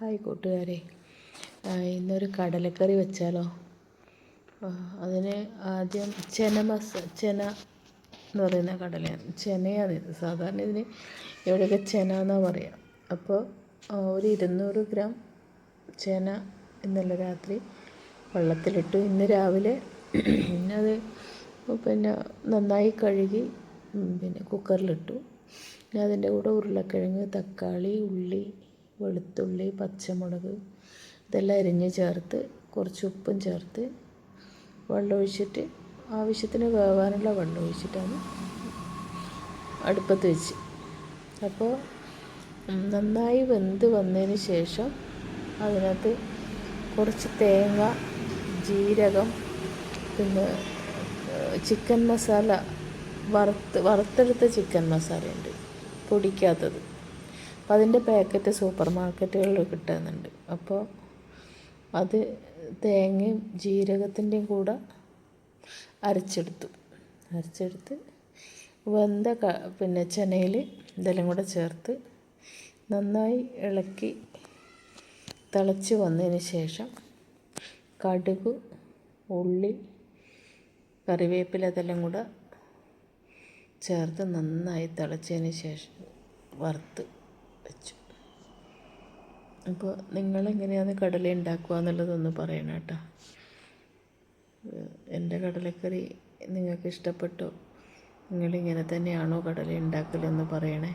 Hi കൂട്ടുകാരെ, ഇന്നൊരു കടലക്കറി വെച്ചാലോ? അതിന് ആദ്യം ചെന എന്ന് പറയുന്ന കടലയാണ്. ചെനയാണ് ഇത്. സാധാരണ ഇതിന് എവിടെയൊക്കെ ചെന എന്നാണ് പറയുക. അപ്പോൾ ഒരു 200 ഗ്രാം ചെന ഇന്നലെ രാത്രി വെള്ളത്തിലിട്ടു. ഇന്ന് രാവിലെ അത് നന്നായി കഴുകി കുക്കറിലിട്ടു. പിന്നെ അതിൻ്റെ കൂടെ ഉരുളക്കിഴങ്ങ്, തക്കാളി, ഉള്ളി, വെളുത്തുള്ളി, പച്ചമുളക് ഇതെല്ലാം അരിഞ്ഞ് ചേർത്ത് കുറച്ച് ഉപ്പും ചേർത്ത് വെള്ളമൊഴിച്ചിട്ട് ആവശ്യത്തിന് വേവാനുള്ള വെള്ളം ഒഴിച്ചിട്ടാണ് അടുപ്പത്ത് വെച്ച്. അപ്പോൾ നന്നായി വെന്ത് വന്നതിന് ശേഷം അതിനകത്ത് കുറച്ച് തേങ്ങ, ജീരകം, പിന്നെ ചിക്കൻ മസാല, വറുത്തെടുത്ത ചിക്കൻ മസാലയുണ്ട്, പൊടിക്കാത്തത്. അപ്പോൾ അതിൻ്റെ പാക്കറ്റ് സൂപ്പർ മാർക്കറ്റുകളിൽ കിട്ടുന്നുണ്ട്. അപ്പോൾ അത് തേങ്ങയും ജീരകത്തിൻ്റെയും കൂടെ അരച്ചെടുത്ത് വെന്ത ചെനയിൽ ഇതെല്ലാം കൂടെ ചേർത്ത് നന്നായി ഇളക്കി തിളച്ച് വന്നതിന് ശേഷം കടുക്, ഉള്ളി, കറിവേപ്പില ഇതെല്ലാം കൂടെ ചേർത്ത് നന്നായി തിളച്ചതിന് ശേഷം വറുത്ത് വെച്ചു. അപ്പോൾ നിങ്ങളെങ്ങനെയാണ് കടല ഉണ്ടാക്കുക എന്നുള്ളതൊന്ന് പറയണം കേട്ടോ. എൻ്റെ കടലക്കറി നിങ്ങൾക്ക് ഇഷ്ടപ്പെട്ടോ? നിങ്ങളിങ്ങനെ തന്നെയാണോ കടല ഉണ്ടാക്കലെന്ന് പറയണേ.